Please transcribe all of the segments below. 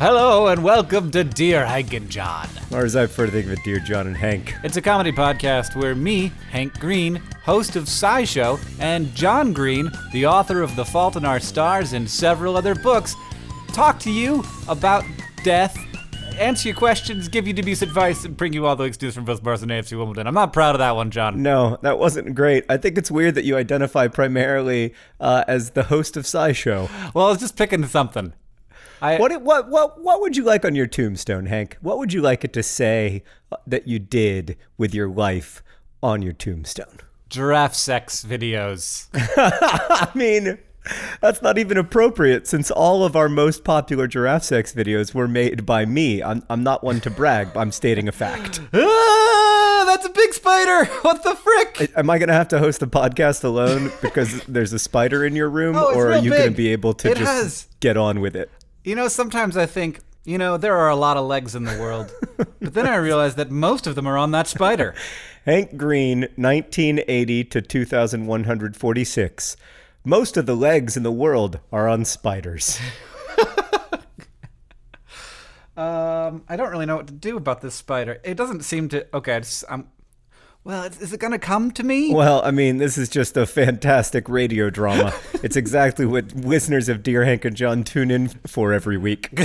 Hello and welcome to Dear Hank and John. Or as I prefer to think of it, Dear John and Hank. It's a comedy podcast where me, Hank Green, host of SciShow, and John Green, the author of The Fault in Our Stars and several other books, talk to you about death, answer your questions, give you dubious advice, and bring you all the week's news from both bars and AFC Wimbledon. I'm not proud of that one, John. No, that wasn't great. I think it's weird that you identify primarily as the host of SciShow. Well, I was just picking something. What would you like on your tombstone, Hank? What would you like it to say that you did with your life on your tombstone? Giraffe sex videos. I mean, that's not even appropriate since all of our most popular giraffe sex videos were made by me. I'm not one to brag, but I'm stating a fact. That's a big spider. What the frick? Am I going to have to host the podcast alone because there's a spider in your room? Oh, it's or are real you big. going to be able to get on with it? You know, sometimes I think, there are a lot of legs in the world. But then I realize that most of them are on that spider. Hank Green, 1980 to 2146. Most of the legs in the world are on spiders. I don't really know what to do about this spider. It doesn't seem to... Okay, is it going to come to me? Well, I mean, this is just a fantastic radio drama. It's exactly what listeners of Dear Hank and John tune in for every week.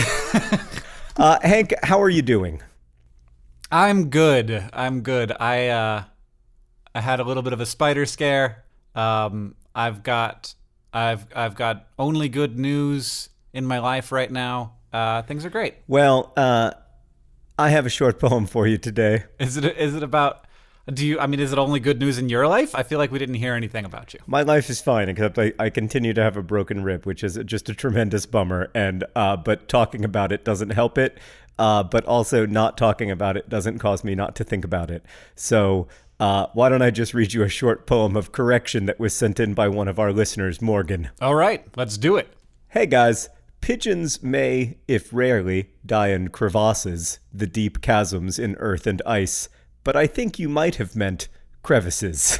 Hank, how are you doing? I'm good. I had a little bit of a spider scare. I've got only good news in my life right now. Things are great. Well, I have a short poem for you today. Is it about... is it only good news in your life? I feel like we didn't hear anything about you. My life is fine, except I continue to have a broken rib, which is just a tremendous bummer. And but talking about it doesn't help it. But also not talking about it doesn't cause me not to think about it. So why don't I just read you a short poem of correction that was sent in by one of our listeners, Morgan. All right, let's do it. Hey, guys. Pigeons may, if rarely, die in crevasses, the deep chasms in earth and ice. But I think you might have meant crevices.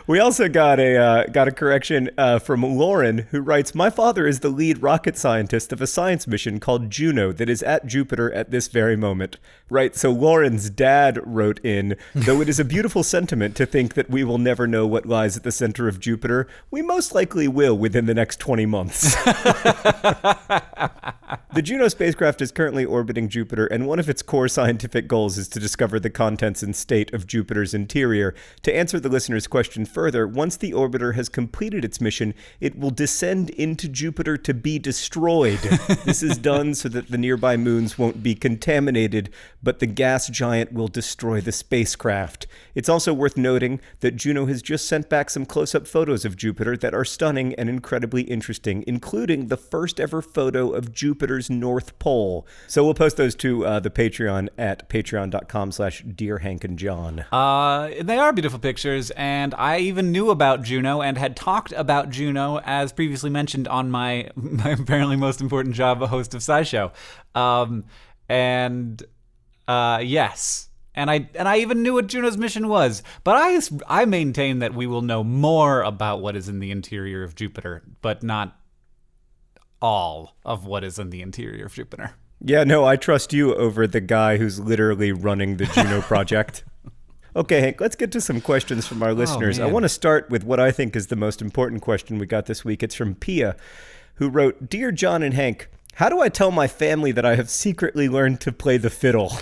We also got a correction from Lauren, who writes, "My father is the lead rocket scientist of a science mission called Juno that is at Jupiter at this very moment." Right, so Lauren's dad wrote in, "Though it is a beautiful sentiment to think that we will never know what lies at the center of Jupiter, we most likely will within the next 20 months." The Juno spacecraft is currently orbiting Jupiter, and one of its core scientific goals is to discover the contents and state of Jupiter's interior. To answer the listener's question further, once the orbiter has completed its mission, it will descend into Jupiter to be destroyed. This is done so that the nearby moons won't be contaminated, but the gas giant will destroy the spacecraft. It's also worth noting that Juno has just sent back some close-up photos of Jupiter that are stunning and incredibly interesting, including the first ever photo of Jupiter's North Pole. So we'll post those to the Patreon at patreon.com/dearhankandjohn. They are beautiful pictures, and I even knew about Juno and had talked about Juno, as previously mentioned, on my apparently most important job, a host of SciShow. Yes. And I even knew what Juno's mission was. But I maintain that we will know more about what is in the interior of Jupiter, but not all of what is in the interior of Jupiter. Yeah, no, I trust you over the guy who's literally running the Juno project. Okay, Hank, let's get to some questions from our listeners. I want to start with what I think is the most important question we got this week. It's from Pia, who wrote, "Dear John and Hank, how do I tell my family that I have secretly learned to play the fiddle?"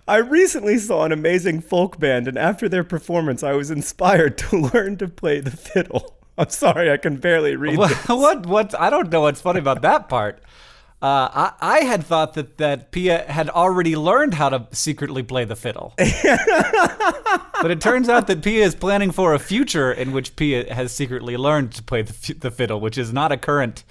I recently saw an amazing folk band, and after their performance, I was inspired to learn to play the fiddle. I'm sorry, I can barely read this. What? I don't know what's funny about that part. I had thought that Pia had already learned how to secretly play the fiddle. But it turns out that Pia is planning for a future in which Pia has secretly learned to play the fiddle, which is not a current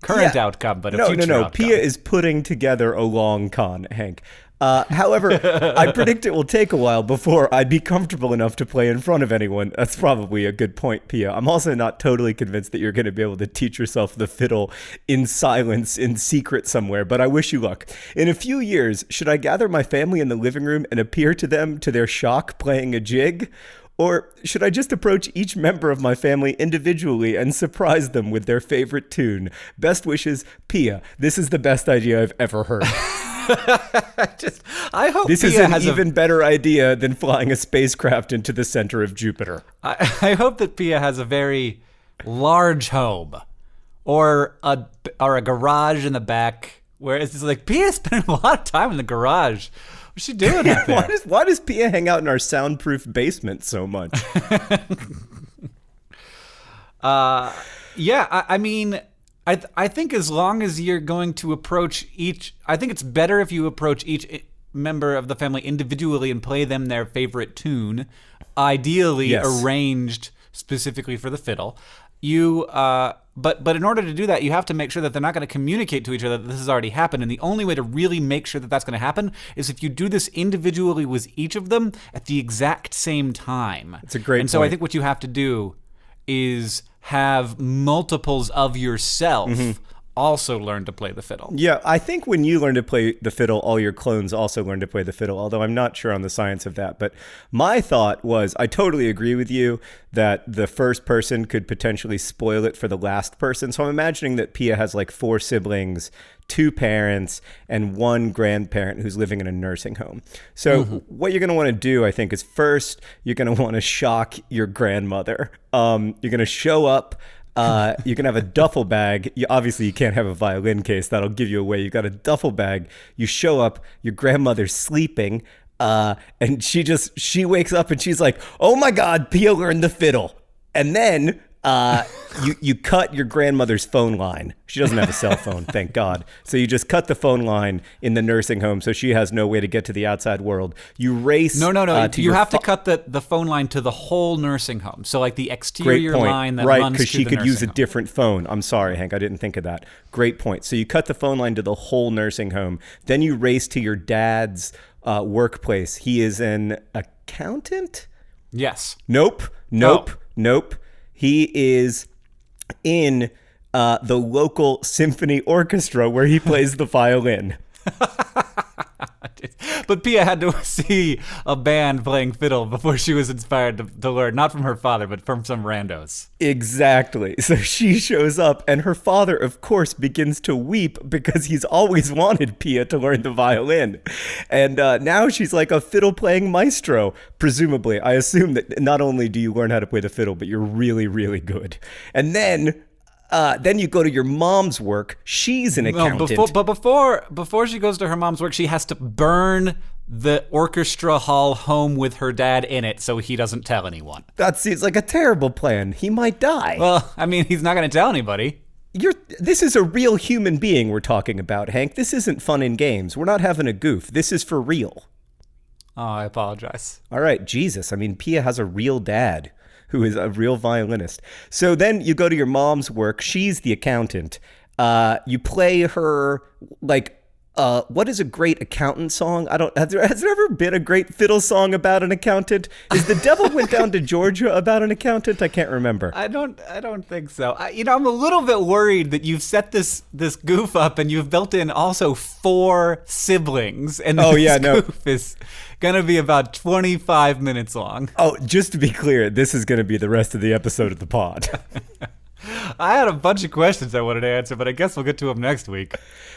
outcome, but a future outcome. Pia is putting together a long con, Hank. However, I predict it will take a while before I'd be comfortable enough to play in front of anyone. That's probably a good point, Pia. I'm also not totally convinced that you're going to be able to teach yourself the fiddle in silence, in secret somewhere, but I wish you luck. In a few years, should I gather my family in the living room and appear to them, to their shock, playing a jig? Or should I just approach each member of my family individually and surprise them with their favorite tune? Best wishes, Pia. This is the best idea I've ever heard. I hope this Pia is an has even better idea than flying a spacecraft into the center of Jupiter. I hope that Pia has a very large home, or a garage in the back, where it's just like Pia's spending a lot of time in the garage. What's she doing up there? Why does Pia hang out in our soundproof basement so much? I mean, I think as long as you're going to approach I think it's better if you approach each member of the family individually and play them their favorite tune, ideally arranged specifically for the fiddle. But in order to do that, you have to make sure that they're not going to communicate to each other that this has already happened. And the only way to really make sure that that's going to happen is if you do this individually with each of them at the exact same time. It's a great And so point. I think what you have to do is have multiples of yourself also learn to play the fiddle. Yeah, I think when you learn to play the fiddle, all your clones also learn to play the fiddle, although I'm not sure on the science of that. But my thought was, I totally agree with you that the first person could potentially spoil it for the last person. So I'm imagining that Pia has like 4 siblings, 2 parents, and 1 grandparent who's living in a nursing home. So what you're going to want to do, I think, is first, you're going to want to shock your grandmother. You're going to show up. You can have a duffel bag. Obviously, you can't have a violin case. That'll give you away. You've got a duffel bag. You show up. Your grandmother's sleeping. And she wakes up and she's like, oh, my God, Pia learned the fiddle. And then you cut your grandmother's phone line. She doesn't have a cell phone, thank God. So you just cut the phone line in the nursing home so she has no way to get to the outside world. You race. No. You have to cut the phone line to the whole nursing home. So like the exterior line that runs to the nursing home. Right, because she could use a different phone. I'm sorry, Hank, I didn't think of that. Great point. So you cut the phone line to the whole nursing home. Then you race to your dad's workplace. He is an accountant? Yes. Nope. He is in the local symphony orchestra where he plays the violin. But Pia had to see a band playing fiddle before she was inspired to learn, not from her father, but from some randos. Exactly. So she shows up, and her father, of course, begins to weep because he's always wanted Pia to learn the violin. And now she's like a fiddle-playing maestro, presumably. I assume that not only do you learn how to play the fiddle, but you're really, really good. And then you go to your mom's work. She's an accountant. Before she goes to her mom's work, she has to burn the orchestra hall home with her dad in it so he doesn't tell anyone. That seems like a terrible plan. He might die. Well, I mean, he's not going to tell anybody. This is a real human being we're talking about, Hank. This isn't fun and games. We're not having a goof. This is for real. Oh, I apologize. All right, Jesus. I mean, Pia has a real dad who is a real violinist. So then you go to your mom's work. She's the accountant. You play her, like, what is a great accountant song? Has there ever been a great fiddle song about an accountant? Is The Devil Went Down to Georgia about an accountant? I can't remember. I don't think so. I'm a little bit worried that you've set this goof up and you've built in also 4 siblings, and this goof is gonna be about 25 minutes long. Oh, just to be clear, this is gonna be the rest of the episode of the pod. I had a bunch of questions I wanted to answer, but I guess we'll get to them next week.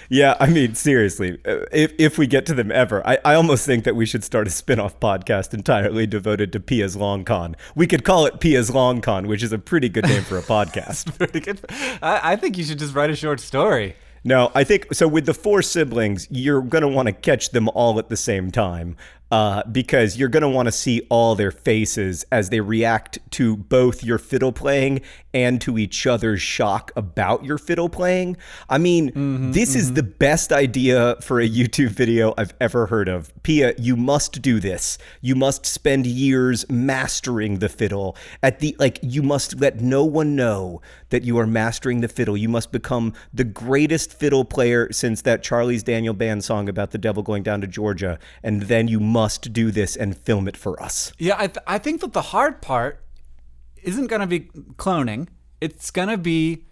Yeah, I mean, seriously, if we get to them ever, I almost think that we should start a spin-off podcast entirely devoted to Pia's Long Con. We could call it Pia's Long Con, which is a pretty good name for a podcast. Pretty good. I think you should just write a short story. No, I think, so with the 4 siblings, you're going to want to catch them all at the same time. because you're going to want to see all their faces as they react to both your fiddle playing and to each other's shock about your fiddle playing. I mean, this is the best idea for a YouTube video I've ever heard of. Pia, you must do this. You must spend years mastering the fiddle. You must let no one know that you are mastering the fiddle. You must become the greatest fiddle player since that Charlie's Daniel Band song about the devil going down to Georgia. And then you must do this and film it for us. Yeah, I think that the hard part isn't going to be cloning. It's going to be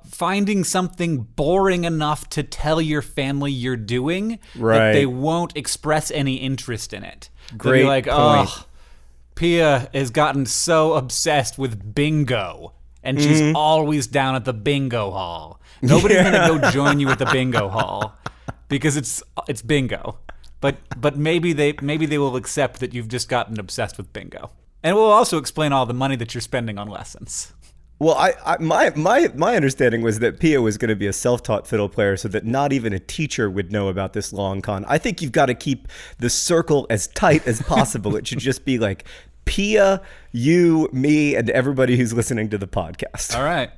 finding something boring enough to tell your family you're doing that they won't express any interest in it. Great They'll be like, point. oh, Pia has gotten so obsessed with bingo, and she's always down at the bingo hall. Nobody's going to go join you at the bingo hall because it's bingo. But maybe they will accept that you've just gotten obsessed with bingo. And it will also explain all the money that you're spending on lessons. Well, my understanding was that Pia was going to be a self-taught fiddle player so that not even a teacher would know about this long con. I think you've got to keep the circle as tight as possible. It should just be like Pia, you, me, and everybody who's listening to the podcast. All right.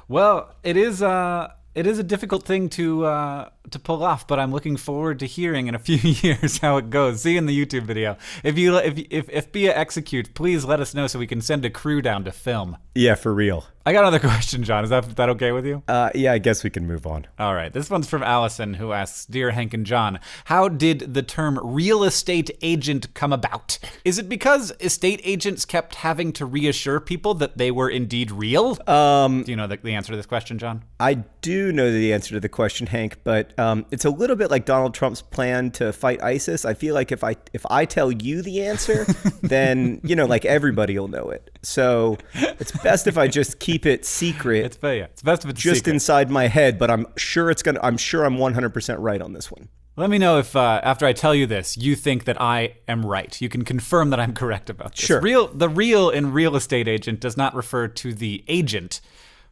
Well, it is a difficult thing to pull off, but I'm looking forward to hearing in a few years how it goes. See you in the YouTube video. If Pia executes, please let us know so we can send a crew down to film. Yeah, for real. I got another question, John. Is that okay with you? Yeah, I guess we can move on. All right. This one's from Allison, who asks, Dear Hank and John, how did the term real estate agent come about? Is it because estate agents kept having to reassure people that they were indeed real? Do you know the answer to this question, John? I do know the answer to the question, Hank, but it's a little bit like Donald Trump's plan to fight ISIS. I feel like if I tell you the answer, then everybody will know it. So it's best if I just keep it secret. It's best if it's just secret. Inside my head. But I'm sure I'm 100% right on this one. Let me know if after I tell you this, you think that I am right. You can confirm that I'm correct about this. Sure. The real in real estate agent does not refer to the agent,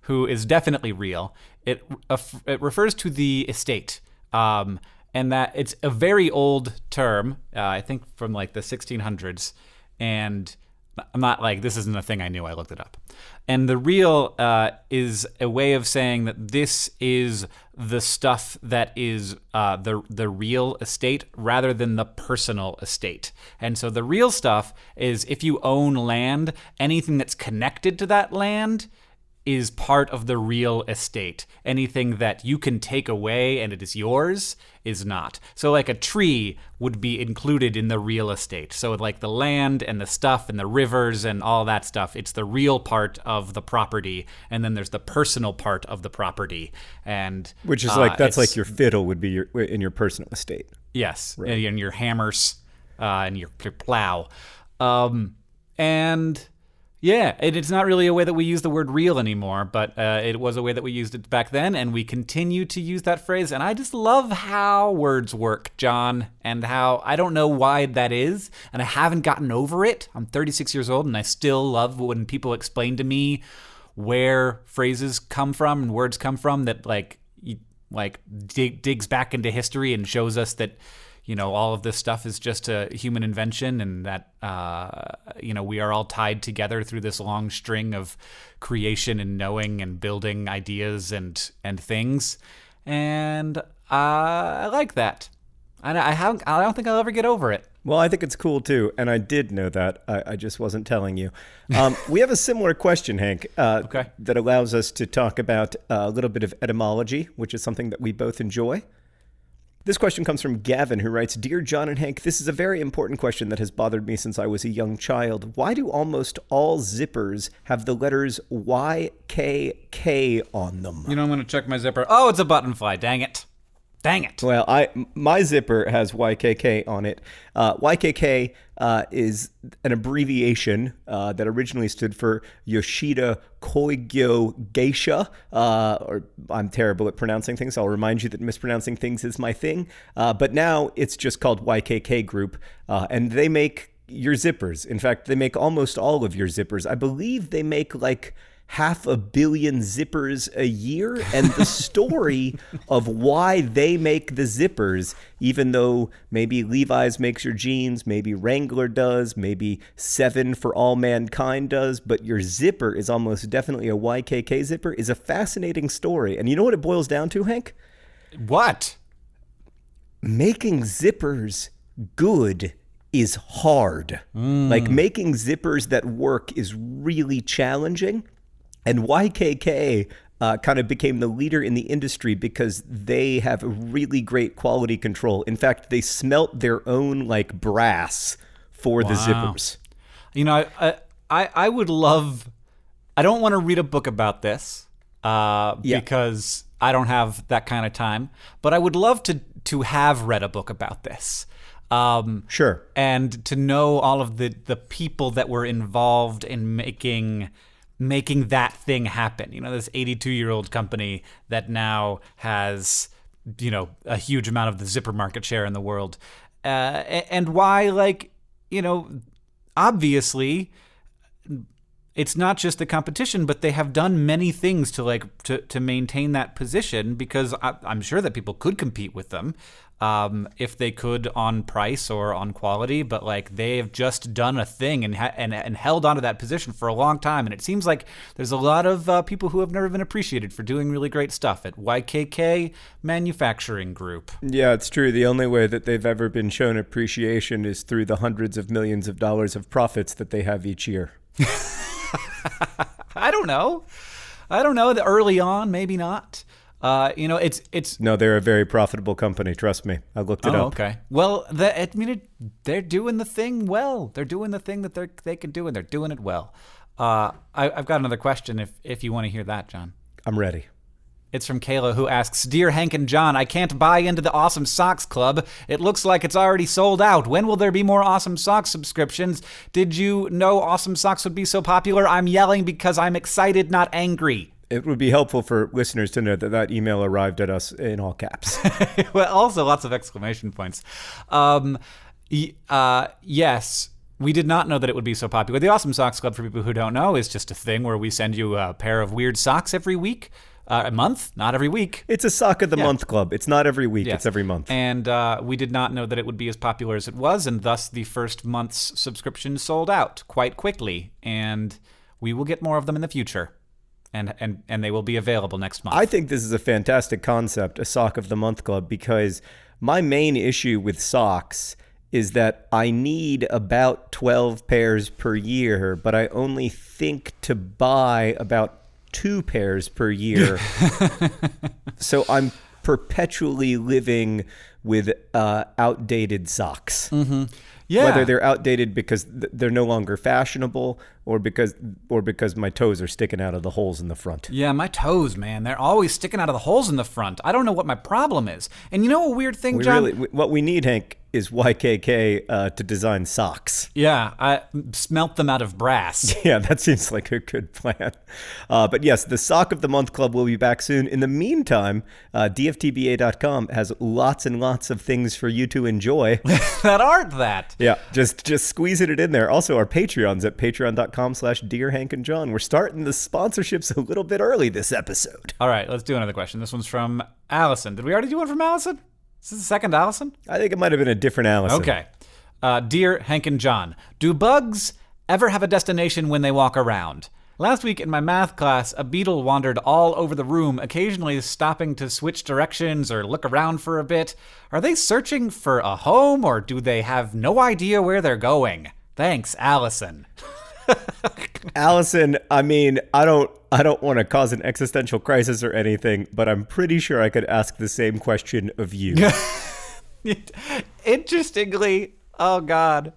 who is definitely real. It refers to the estate. And that it's a very old term, I think from like the 1600s. And I'm not like, this isn't a thing I knew, I looked it up. And the real is a way of saying that this is the stuff that is the real estate rather than the personal estate. And so the real stuff is if you own land, anything that's connected to that land is part of the real estate. Anything that you can take away and it is yours is not. So like a tree would be included in the real estate. So like the land and the stuff and the rivers and all that stuff, it's the real part of the property. And then there's the personal part of the property. And which is that's like your fiddle would be in your personal estate. Yes, right. And your hammers and your plow. And yeah, it's not really a way that we use the word real anymore, but it was a way that we used it back then, and we continue to use that phrase. And I just love how words work, John, and how I don't know why that is, and I haven't gotten over it. I'm 36 years old, and I still love when people explain to me where phrases come from and words come from that digs back into history and shows us that all of this stuff is just a human invention and that, we are all tied together through this long string of creation and knowing and building ideas and things. And I like that. And I don't think I'll ever get over it. Well, I think it's cool too. And I did know that. I just wasn't telling you. We have a similar question, Hank, okay, that allows us to talk about a little bit of etymology, which is something that we both enjoy. This question comes from Gavin, who writes, Dear John and Hank, this is a very important question that has bothered me since I was a young child. Why do almost all zippers have the letters YKK on them? I'm going to check my zipper. Oh, it's a button fly. Dang it. Well, my zipper has YKK on it. YKK is an abbreviation that originally stood for Yoshida Koigyo Geisha. Or I'm terrible at pronouncing things. I'll remind you that mispronouncing things is my thing. But now it's just called YKK Group, and they make your zippers. In fact, they make almost all of your zippers. I believe they make like 500 million zippers a year, and the story of why they make the zippers, even though maybe Levi's makes your jeans, maybe Wrangler does, maybe 7 for All Mankind does, but your zipper is almost definitely a YKK zipper, is a fascinating story. And you know what it boils down to, Hank? What? Making zippers good is hard. Like, making zippers that work is really challenging. And YKK kind of became the leader in the industry because they have really great quality control. In fact, they smelt their own like brass for the zippers. You know, I would love. I don't want to read a book about this because I don't have that kind of time. But I would love to have read a book about this. Sure. And to know all of the people that were involved in making that thing happen. You know, this 82-year-old company that now has, you know, a huge amount of the zipper market share in the world. And why, like, you know, obviously it's not just the competition, but they have done many things to maintain that position, because I'm sure that people could compete with them if they could on price or on quality, but like they have just done a thing and held onto that position for a long time. And it seems like there's a lot of people who have never been appreciated for doing really great stuff at YKK Manufacturing Group. Yeah, it's true. The only way that they've ever been shown appreciation is through the hundreds of millions of dollars of profits that they have each year. I don't know. Early on, maybe not. You know, it's No, they're a very profitable company. Trust me. I looked it up. Okay. Well, they're doing the thing well. They're doing the thing that they can do, and they're doing it well. I've got another question if you want to hear that, John. I'm ready. It's from Kayla, who asks, "Dear Hank and John, I can't buy into the Awesome Socks Club. It looks like it's already sold out. When will there be more Awesome Socks subscriptions? Did you know Awesome Socks would be so popular? I'm yelling because I'm excited, not angry." It would be helpful for listeners to know that email arrived at us in all caps. Well, also lots of exclamation points. Yes, we did not know that it would be so popular. The Awesome Socks Club, for people who don't know, is just a thing where we send you a pair of weird socks every week. A month, not every week. It's a sock of the month club. It's not every week, It's every month. And we did not know that it would be as popular as it was, and thus the first month's subscription sold out quite quickly. And we will get more of them in the future. And they will be available next month. I think this is a fantastic concept, a sock of the month club, because my main issue with socks is that I need about 12 pairs per year, but I only think to buy about 2 pairs per year. So I'm perpetually living with outdated socks. Mm-hmm. Yeah. Whether they're outdated because they're no longer fashionable or because my toes are sticking out of the holes in the front. Yeah, my toes, man. They're always sticking out of the holes in the front. I don't know what my problem is. And you know a weird thing, John? What we need, Hank, is YKK to design socks. Yeah, I smelt them out of brass. Yeah, that seems like a good plan. But yes, the Sock of the Month Club will be back soon. In the meantime, DFTBA.com has lots and lots of things for you to enjoy. That aren't that. Yeah, just squeezing it in there. Also, our Patreons at patreon.com/DearHankandJohn. We're starting the sponsorships a little bit early this episode. All right, let's do another question. This one's from Allison. Did we already do one from Allison? Is this the second Allison? I think it might have been a different Allison. Okay. Dear Hank and John, do bugs ever have a destination when they walk around? Last week in my math class, a beetle wandered all over the room, occasionally stopping to switch directions or look around for a bit. Are they searching for a home, or do they have no idea where they're going? Thanks, Allison. Allison, I mean, I don't want to cause an existential crisis or anything, but I'm pretty sure I could ask the same question of you. Interestingly, oh God,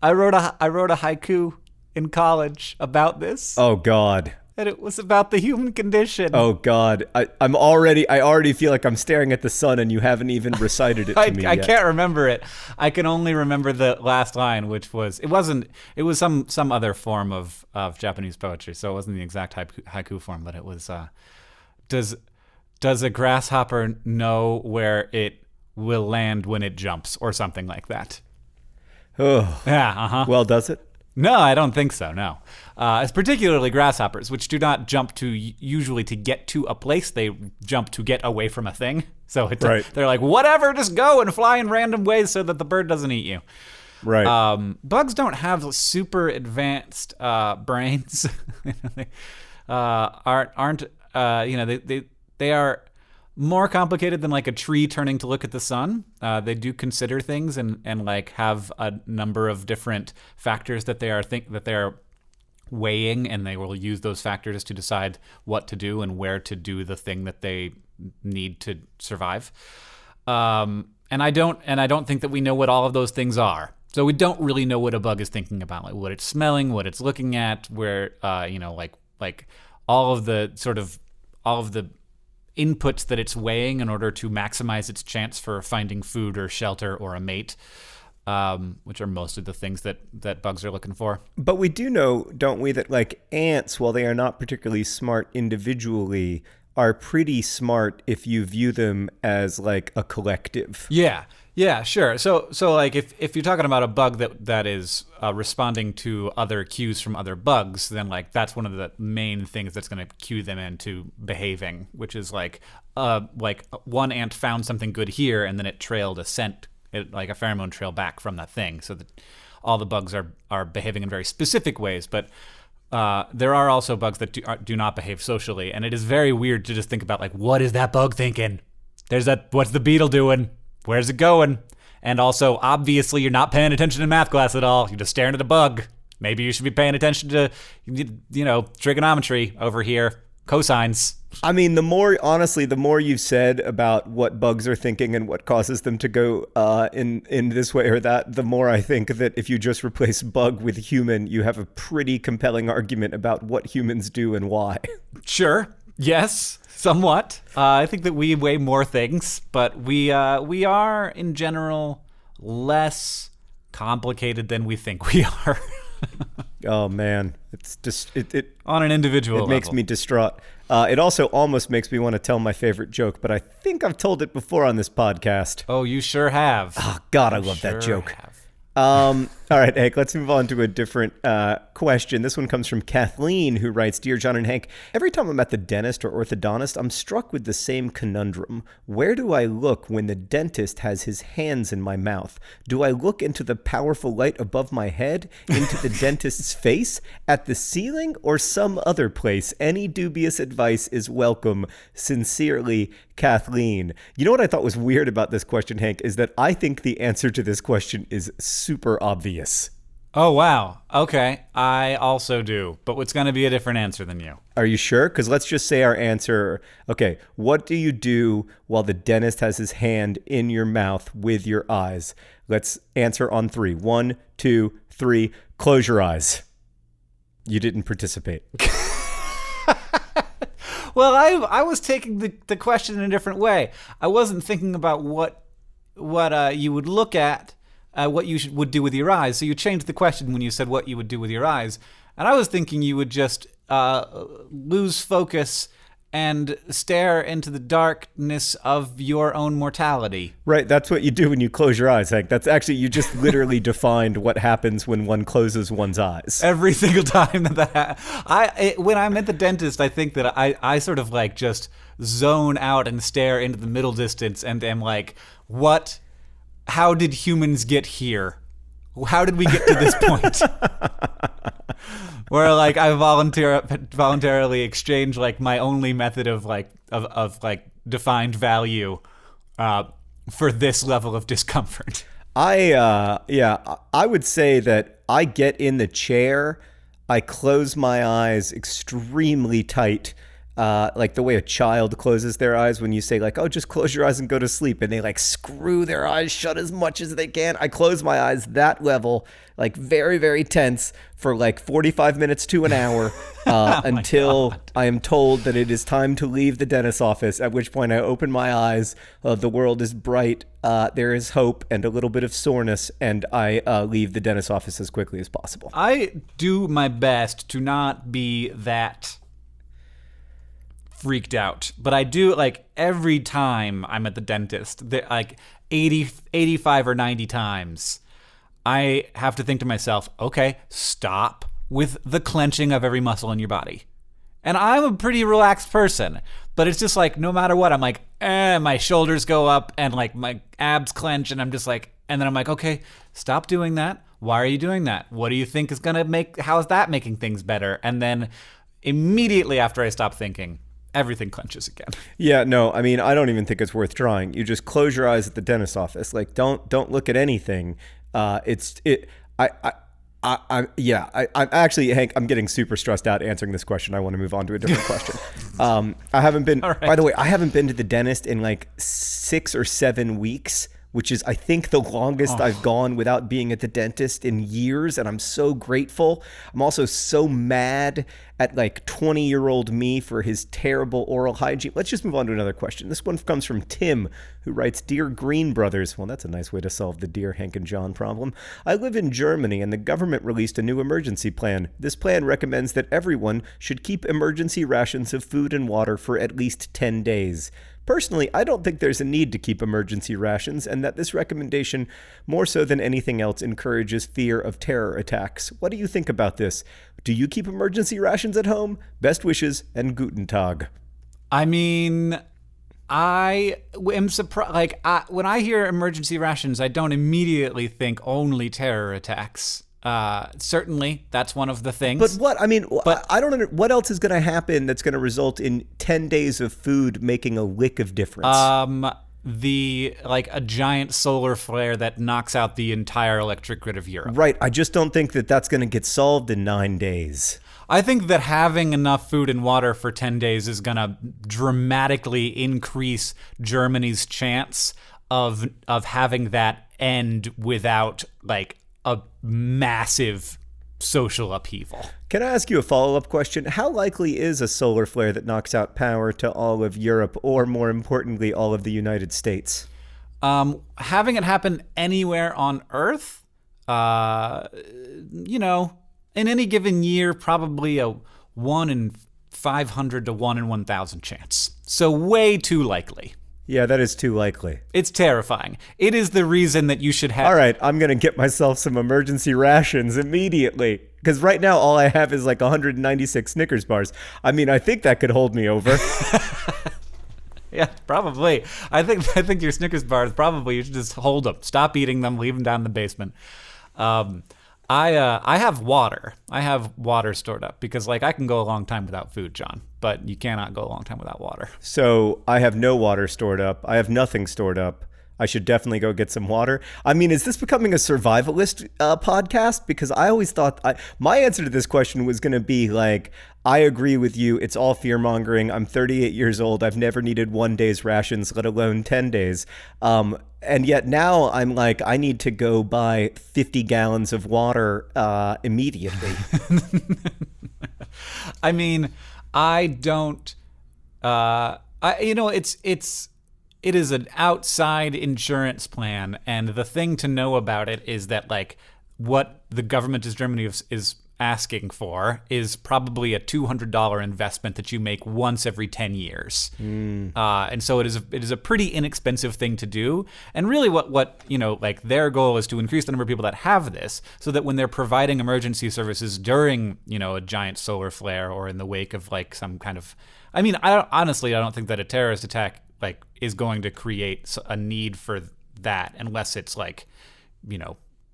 I wrote a haiku in college about this. Oh God. And it was about the human condition. Oh God, I already feel like I'm staring at the sun, and you haven't even recited it to me yet. I can't remember it. I can only remember the last line, which was it was some other form of Japanese poetry, so it wasn't the exact haiku form, but it was does a grasshopper know where it will land when it jumps, or something like that. Oh yeah. Well, does it? No, I don't think so, no. It's particularly grasshoppers, which do not jump to usually to get to a place. They jump to get away from a thing. So they're like, whatever, just go and fly in random ways so that the bird doesn't eat you. Right. Bugs don't have super advanced brains. They aren't they are more complicated than like a tree turning to look at the sun. They do consider things and like have a number of different factors that they are weighing, and they will use those factors to decide what to do and where to do the thing that they need to survive. And I don't think that we know what all of those things are. So we don't really know what a bug is thinking about, like what it's smelling, what it's looking at, where like all of the inputs that it's weighing in order to maximize its chance for finding food or shelter or a mate, which are mostly the things that bugs are looking for. But we do know, don't we, that like ants, while they are not particularly smart individually, are pretty smart if you view them as like a collective. Yeah, sure. So like if you're talking about a bug that is responding to other cues from other bugs, then like that's one of the main things that's going to cue them into behaving, which is like one ant found something good here and then it trailed a scent, like a pheromone trail back from that thing, so that all the bugs are behaving in very specific ways. But there are also bugs that do not behave socially, and it is very weird to just think about like, what is that bug thinking? What's the beetle doing? Where's it going? And also, obviously, you're not paying attention in math class at all. You're just staring at a bug. Maybe you should be paying attention to, trigonometry over here, cosines. I mean, the more you've said about what bugs are thinking and what causes them to go in this way or that, the more I think that if you just replace bug with human, you have a pretty compelling argument about what humans do and why. Sure. Yes. Somewhat. I think that we weigh more things, but we are in general less complicated than we think we are. Oh man, it's just it on an individual level. It makes me distraught. It also almost makes me want to tell my favorite joke, but I think I've told it before on this podcast. Oh, you sure have. Oh God, I love that joke. All right, Hank, let's move on to a different question. This one comes from Kathleen, who writes, Dear John and Hank, every time I'm at the dentist or orthodontist, I'm struck with the same conundrum. Where do I look when the dentist has his hands in my mouth? Do I look into the powerful light above my head, into the dentist's face, at the ceiling, or some other place? Any dubious advice is welcome. Sincerely, Kathleen. You know what I thought was weird about this question, Hank, is that I think the answer to this question is super obvious. Oh, wow. Okay. I also do, but it's going to be a different answer than you. Are you sure? Because let's just say our answer. Okay, what do you do while the dentist has his hand in your mouth with your eyes? Let's answer on 3. 1, 2, 3. Close your eyes. You didn't participate. Well, I was taking the question in a different way. I wasn't thinking about what you would look at, what you would do with your eyes. So you changed the question when you said what you would do with your eyes. And I was thinking you would just lose focus and stare into the darkness of your own mortality. Right, that's what you do when you close your eyes, Hank. That's actually, you just literally defined what happens when one closes one's eyes. Every single time when I'm at the dentist, I think that I sort of like just zone out and stare into the middle distance and am like, how did humans get here? How did we get to this point? Where like I voluntarily exchange like my only method of defined value for this level of discomfort. I would say that I get in the chair, I close my eyes extremely tight, like the way a child closes their eyes when you say like, oh, just close your eyes and go to sleep, and they like screw their eyes shut as much as they can. I close my eyes that level, like very, very tense for like 45 minutes to an hour until I am told that it is time to leave the dentist's office, at which point I open my eyes, the world is bright, there is hope and a little bit of soreness, and I leave the dentist's office as quickly as possible. I do my best to not be that freaked out, but I do, like, every time I'm at the dentist, like 85 or 90 times, I have to think to myself, okay, stop with the clenching of every muscle in your body. And I'm a pretty relaxed person, but it's just like, no matter what, I'm like, my shoulders go up and like my abs clench, and I'm just like, and then I'm like, okay, stop doing that. Why are you doing that? What do you think is going to how is that making things better? And then immediately after I stop thinking, everything clenches again. Yeah, no, I mean, I don't even think it's worth trying. You just close your eyes at the dentist's office. Like, don't look at anything. I'm actually, Hank, I'm getting super stressed out answering this question. I want to move on to a different question. I haven't been, right. By the way, I haven't been to the dentist in like 6 or 7 weeks, which is, I think, the longest I've gone without being at the dentist in years. And I'm so grateful. I'm also so mad at like 20-year-old me for his terrible oral hygiene. Let's just move on to another question. This one comes from Tim, who writes, Dear Green Brothers. Well, that's a nice way to solve the Dear Hank and John problem. I live in Germany, and the government released a new emergency plan. This plan recommends that everyone should keep emergency rations of food and water for at least 10 days. Personally, I don't think there's a need to keep emergency rations, and that this recommendation, more so than anything else, encourages fear of terror attacks. What do you think about this? Do you keep emergency rations at home? Best wishes, and Guten Tag. I mean, I am surprised. Like, when I hear emergency rations, I don't immediately think only terror attacks. Certainly, that's one of the things. But what? I mean, I don't know. What else is going to happen that's going to result in 10 days of food making a lick of difference? A giant solar flare that knocks out the entire electric grid of Europe. Right. I just don't think that that's going to get solved in 9 days. I think that having enough food and water for 10 days is going to dramatically increase Germany's chance of having that end without like a massive social upheaval. Can I ask you a follow-up question? How likely is a solar flare that knocks out power to all of Europe, or more importantly, all of the United States? Having it happen anywhere on Earth, in any given year, probably a 1 in 500 to 1 in 1,000 chance. So way too likely. Yeah, that is too likely. It's terrifying. It is the reason that you should have... All right, I'm going to get myself some emergency rations immediately. Because right now, all I have is like 196 Snickers bars. I mean, I think that could hold me over. Yeah, probably. I think your Snickers bars, probably, you should just hold them. Stop eating them. Leave them down in the basement. I have water. I have water stored up because, like, I can go a long time without food, John. But you cannot go a long time without water. So I have no water stored up. I have nothing stored up. I should definitely go get some water. I mean, is this becoming a survivalist podcast? Because I always thought my answer to this question was going to be like, I agree with you. It's all fear mongering. I'm 38 years old. I've never needed 1 day's rations, let alone 10 days. And yet now I'm like, I need to go buy 50 gallons of water immediately. I mean, I don't. It is an outside insurance plan, and the thing to know about it is that, like, what the government of Germany is asking for is probably a $200 investment that you make once every 10 years. And so it is a pretty inexpensive thing to do. And really what their goal is to increase the number of people that have this so that when they're providing emergency services during, a giant solar flare or in the wake of like some kind of, I mean, I don't think that a terrorist attack is going to create a need for that unless it's like,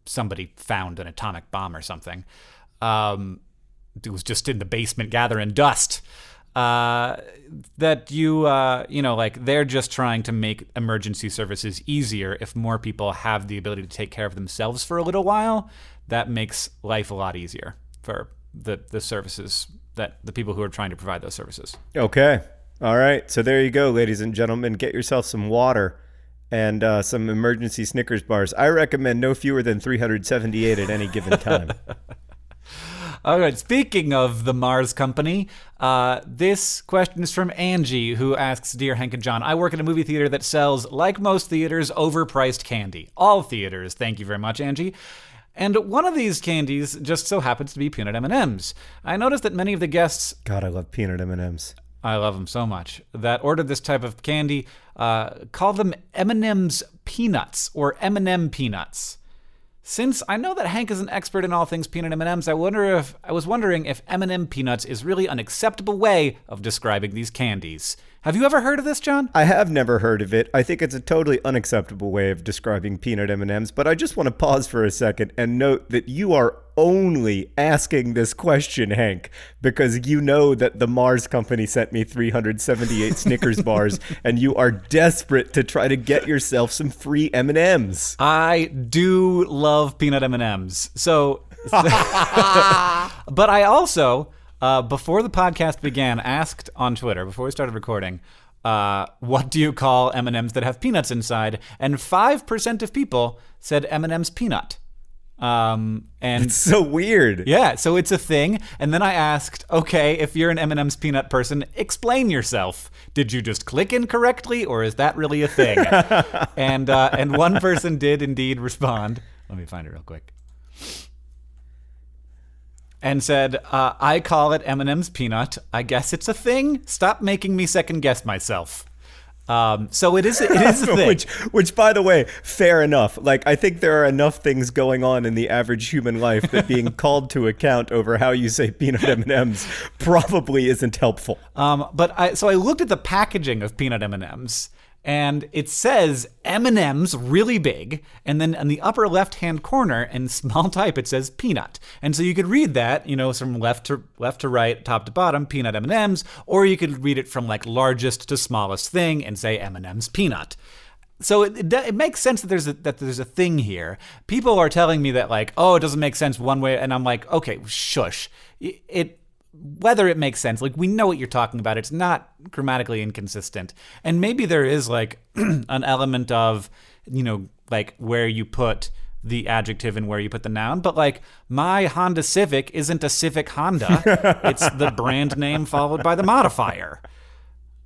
somebody found an atomic bomb or something. It was just in the basement gathering dust. That they're just trying to make emergency services easier. If more people have the ability to take care of themselves for a little while, that makes life a lot easier for the services that the people who are trying to provide those services. Okay. All right. So there you go, ladies and gentlemen. Get yourself some water and some emergency Snickers bars. I recommend no fewer than 378 at any given time. All right, speaking of the Mars Company, this question is from Angie, who asks, Dear Hank and John, I work at a movie theater that sells, like most theaters, overpriced candy. All theaters. Thank you very much, Angie. And one of these candies just so happens to be peanut M&Ms. I noticed that many of the guests... God, I love peanut M&Ms. I love them so much. That ordered this type of candy call them M&M's Peanuts or M&M Peanuts. Since I know that Hank is an expert in all things peanut M&Ms, I was wondering if M&M peanuts is really an acceptable way of describing these candies. Have you ever heard of this, John? I have never heard of it. I think it's a totally unacceptable way of describing peanut M&Ms, but I just want to pause for a second and note that you are only asking this question, Hank, because you know that the Mars Company sent me 378 Snickers bars, and you are desperate to try to get yourself some free M&Ms. I do love peanut M&Ms. But I also, before the podcast began, asked on Twitter, before we started recording, what do you call M&Ms that have peanuts inside? And 5% of people said M&M's peanut. And it's so weird. Yeah, so it's a thing. And then I asked, okay, if you're an M&M's peanut person, explain yourself. Did you just click incorrectly, or is that really a thing? And one person did indeed respond. Let me find it real quick. And said, I call it M&M's peanut. I guess it's a thing. Stop making me second guess myself. So it is a thing. which, by the way, fair enough. Like, I think there are enough things going on in the average human life that being called to account over how you say peanut M&Ms probably isn't helpful. But I looked at the packaging of peanut M&Ms, and it says M&M's really big, and then in the upper left-hand corner in small type it says peanut. And so you could read that, from left to right, top to bottom, peanut M&M's, or you could read it from like largest to smallest thing and say M&M's peanut. So it makes sense that there's a thing here. People are telling me that like, oh, it doesn't make sense one way, and I'm like, okay, shush. Whether it makes sense, like we know what you're talking about. It's not grammatically inconsistent. And maybe there is like an element of, like where you put the adjective and where you put the noun. But like my Honda Civic isn't a Civic Honda. It's the brand name followed by the modifier.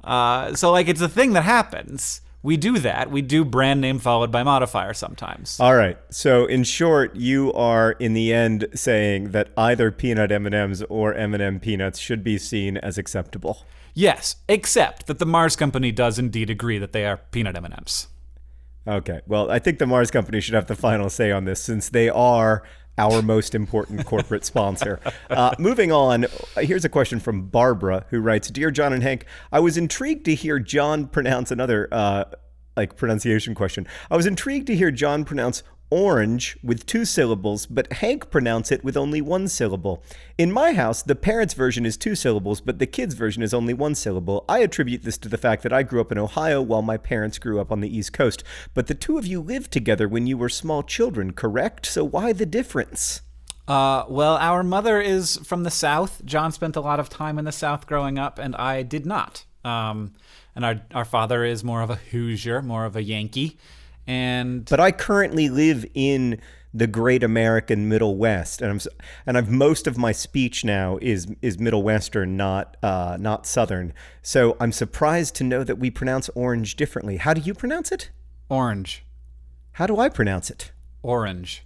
So like it's a thing that happens. We do that. We do brand name followed by modifier sometimes. All right. So in short, you are in the end saying that either peanut M&Ms or M&M peanuts should be seen as acceptable. Yes, except that the Mars Company does indeed agree that they are peanut M&Ms. Okay. Well, I think the Mars Company should have the final say on this since they are our most important corporate sponsor. Moving on, here's a question from Barbara, who writes, Dear John and Hank, I was intrigued to hear John pronounce another pronunciation question. I was intrigued to hear John pronounce orange with 2 syllables, but Hank pronounce it with only 1 syllable. In my house, the parents' version is 2 syllables, but the kids' version is only 1 syllable. I attribute this to the fact that I grew up in Ohio while my parents grew up on the East Coast. But the two of you lived together when you were small children, correct? So why the difference? Well, our mother is from the South. John spent a lot of time in the South growing up, and I did not. And our father is more of a Hoosier, more of a Yankee. But I currently live in the great American Middle West, and I've most of my speech now is Middle Western, not Southern. So I'm surprised to know that we pronounce orange differently. How do you pronounce it? Orange. How do I pronounce it? Orange.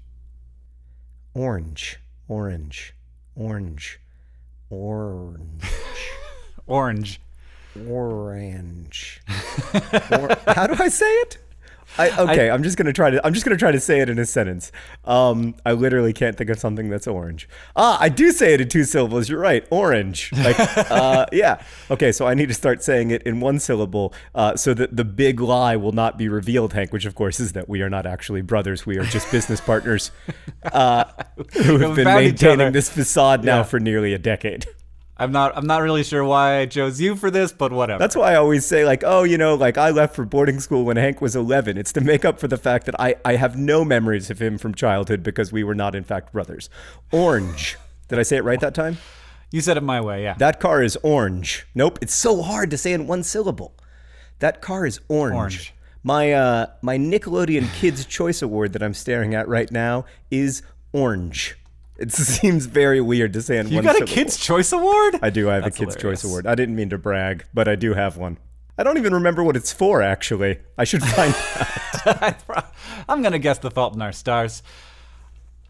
Orange. Orange. Orange. Orange. Orange. Orange. How do I say it? I'm just gonna try to say it in a sentence. I literally can't think of something that's orange. I do say it in 2 syllables. You're right, orange. Like, yeah. Okay, so I need to start saying it in 1 syllable, so that the big lie will not be revealed, Hank. Which of course is that we are not actually brothers. We are just business partners who have been maintaining this facade now for nearly a decade. I'm not really sure why I chose you for this, but whatever. That's why I always say, like, oh, like I left for boarding school when Hank was 11. It's to make up for the fact that I have no memories of him from childhood because we were not, in fact, brothers. Orange. Did I say it right that time? You said it my way, yeah. That car is orange. Nope, it's so hard to say in 1 syllable. That car is orange. My Nickelodeon Kids' Choice Award that I'm staring at right now is orange. It seems very weird to say in 1 syllable. You got a Kids' Choice Award? I do. I have a Kids' Choice Award. I didn't mean to brag, but I do have one. I don't even remember what it's for, actually. I should find out. I'm going to guess The Fault in Our Stars.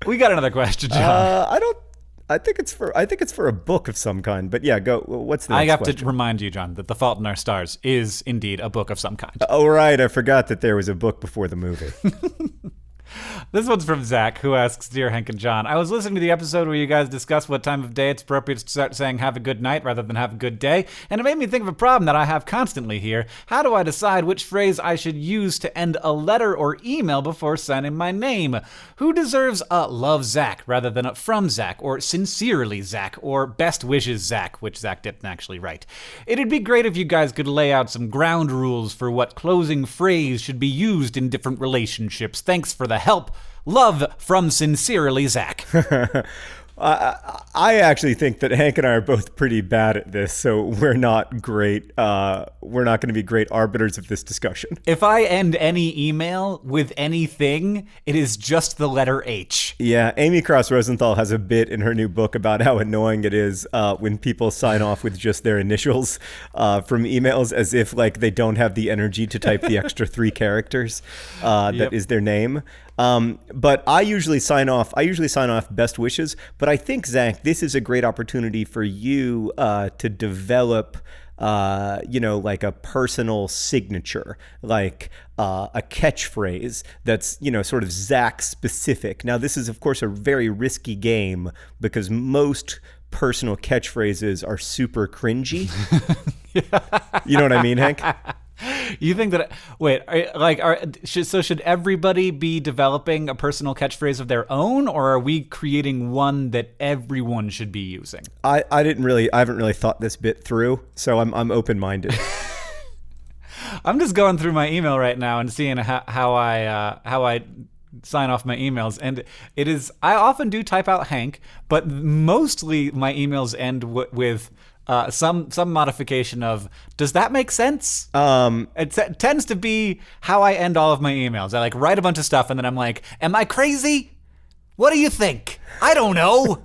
We got another question, John. I think it's for a book of some kind. But yeah, go. What's the next question? I have to remind you, John, that The Fault in Our Stars is indeed a book of some kind. Oh, right. I forgot that there was a book before the movie. This one's from Zach, who asks, Dear Hank and John, I was listening to the episode where you guys discussed what time of day it's appropriate to start saying have a good night rather than have a good day, and it made me think of a problem that I have constantly here. How do I decide which phrase I should use to end a letter or email before signing my name? Who deserves a love Zach rather than a from Zach, or sincerely Zach, or best wishes Zach, which Zach didn't actually write? It'd be great if you guys could lay out some ground rules for what closing phrase should be used in different relationships. Thanks for the help. Love from sincerely Zach. I actually think that Hank and I are both pretty bad at this, so we're not great. We're not going to be great arbiters of this discussion. If I end any email with anything, it is just the letter H. Yeah, Amy Cross Rosenthal has a bit in her new book about how annoying it is when people sign off with just their initials from emails, as if like they don't have the energy to type the extra 3 characters that is their name. But I usually sign off best wishes, but I think, Zach, this is a great opportunity for you to develop like a personal signature, like a catchphrase that's, sort of Zach specific. Now, this is, of course, a very risky game because most personal catchphrases are super cringy. You know what I mean, Hank? You think that, should everybody be developing a personal catchphrase of their own, or are we creating one that everyone should be using? I haven't really thought this bit through, so I'm open-minded. I'm just going through my email right now and seeing how I sign off my emails, and it is, I often do type out Hank, but mostly my emails end with some modification of, does that make sense? It tends to be how I end all of my emails. I write a bunch of stuff and then I'm like, am I crazy? What do you think? I don't know.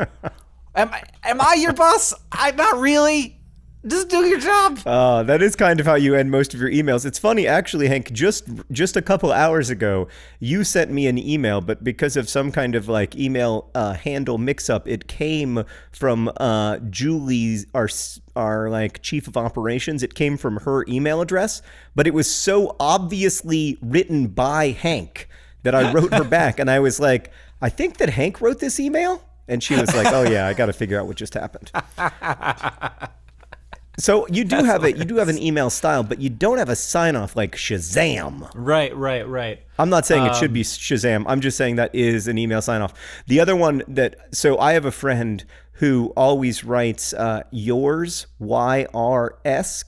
Am I your boss? I'm not really. Just do your job. That is kind of how you end most of your emails. It's funny, actually, Hank, just a couple hours ago, you sent me an email, but because of some kind of email handle mix-up, it came from Julie's, our chief of operations. It came from her email address, but it was so obviously written by Hank that I wrote her back, and I was like, I think that Hank wrote this email? And she was like, oh yeah, I got to figure out what just happened. So you do have an email style, but you don't have a sign off like Shazam. Right. I'm not saying it should be Shazam. I'm just saying that is an email sign off. The other one so I have a friend who always writes yours, YRS,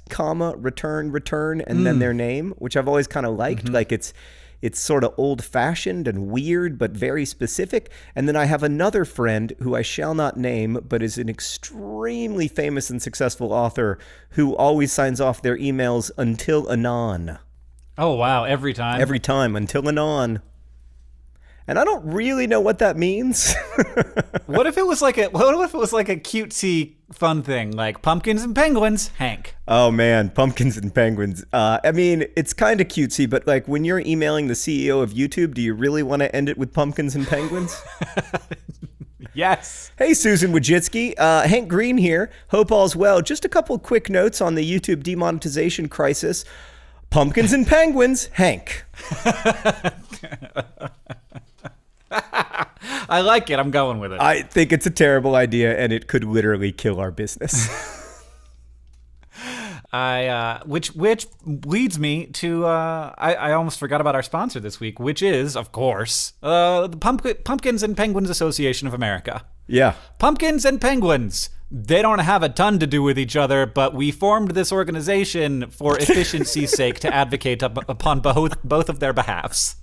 return, and then their name, which I've always kind of liked. Mm-hmm. It's sort of old-fashioned and weird, but very specific. And then I have another friend who I shall not name, but is an extremely famous and successful author who always signs off their emails until anon. Oh, wow. Every time? Every time, until anon. And I don't really know what that means. What if it was like a cutesy fun thing, like pumpkins and penguins, Hank? Oh man, pumpkins and penguins. I mean, it's kind of cutesy, but when you're emailing the CEO of YouTube, do you really want to end it with pumpkins and penguins? Yes. Hey, Susan Wojcicki. Hank Green here. Hope all's well. Just a couple quick notes on the YouTube demonetization crisis. Pumpkins and penguins, Hank. I like it. I'm going with it. I think it's a terrible idea, and it could literally kill our business. Which leads me to I almost forgot about our sponsor this week, which is, of course, the Pumpkins and Penguins Association of America. Yeah. Pumpkins and penguins. They don't have a ton to do with each other, but we formed this organization for efficiency's sake to advocate upon both of their behalves.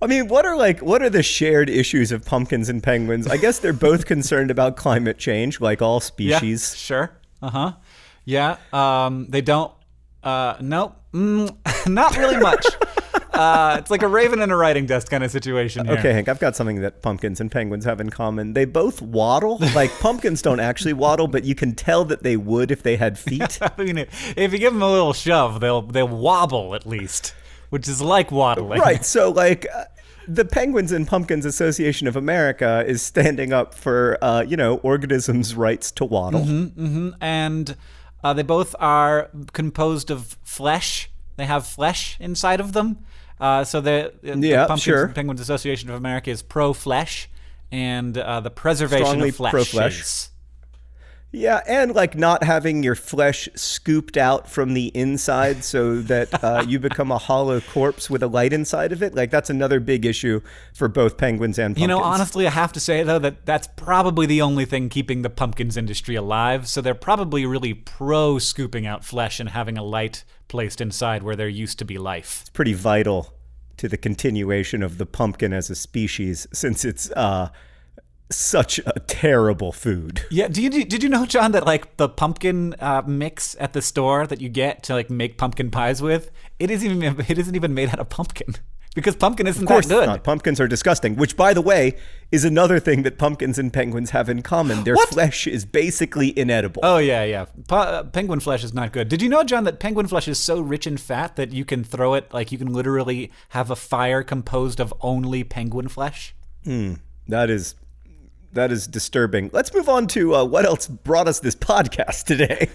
I mean, what are the shared issues of pumpkins and penguins? I guess they're both concerned about climate change, like all species. Yeah, sure. Uh-huh. Yeah. They don't. Nope. Not really much. It's like a raven and a writing desk kind of situation here. Okay, Hank, I've got something that pumpkins and penguins have in common. They both waddle. Pumpkins don't actually waddle, but you can tell that they would if they had feet. I mean, if you give them a little shove, they'll wobble at least, which is like waddling. Right. So, the Penguins and Pumpkins Association of America is standing up for, organisms' rights to waddle. Mm-hmm, mm-hmm. And they both are composed of flesh. They have flesh inside of them. So the Pumpkins sure. and Penguins Association of America is pro-flesh and the preservation Strongly of flesh. pro-flesh. Yeah, and like not having your flesh scooped out from the inside so that you become a hollow corpse with a light inside of it. Like that's another big issue for both penguins and pumpkins. You know, honestly, I have to say, though, that that's probably the only thing keeping the pumpkins industry alive. So they're probably really pro scooping out flesh and having a light placed inside where there used to be life. It's pretty vital to the continuation of the pumpkin as a species since it's such a terrible food. Yeah, did you know, John, that like the pumpkin mix at the store that you get to like make pumpkin pies with, it isn't even made out of pumpkin because pumpkin isn't that good. Of course not. Pumpkins are disgusting, which by the way is another thing that pumpkins and penguins have in common. Their flesh is basically inedible. Oh yeah. Penguin flesh is not good. Did you know, John, that penguin flesh is so rich in fat that you can throw it, like you can literally have a fire composed of only penguin flesh? That is disturbing. Let's move on to what else brought us this podcast today.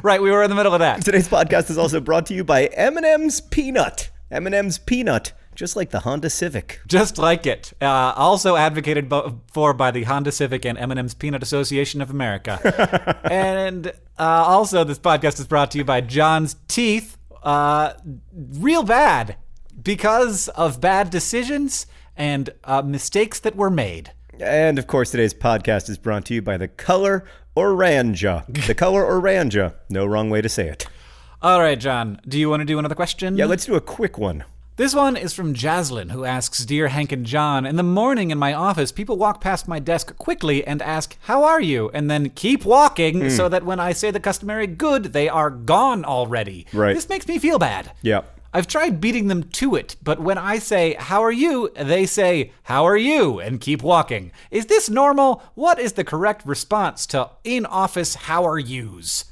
Right. We were in the middle of that. Today's podcast is also brought to you by M&M's Peanut. M&M's Peanut, just like the Honda Civic. Just like it. Also advocated for by the Honda Civic and M&M's Peanut Association of America. And also this podcast is brought to you by John's teeth. Real bad because of bad decisions and mistakes that were made. And, of course, today's podcast is brought to you by the color Oranja. The color Oranja. No wrong way to say it. All right, John. Do you want to do another question? Yeah, let's do a quick one. This one is from Jaslyn, who asks, Dear Hank and John, in the morning in my office, people walk past my desk quickly and ask, how are you? And then keep walking so that when I say the customary good, they are gone already. Right. This makes me feel bad. Yeah. I've tried beating them to it, but when I say, how are you? They say, how are you? And keep walking. Is this normal? What is the correct response to in-office how are yous?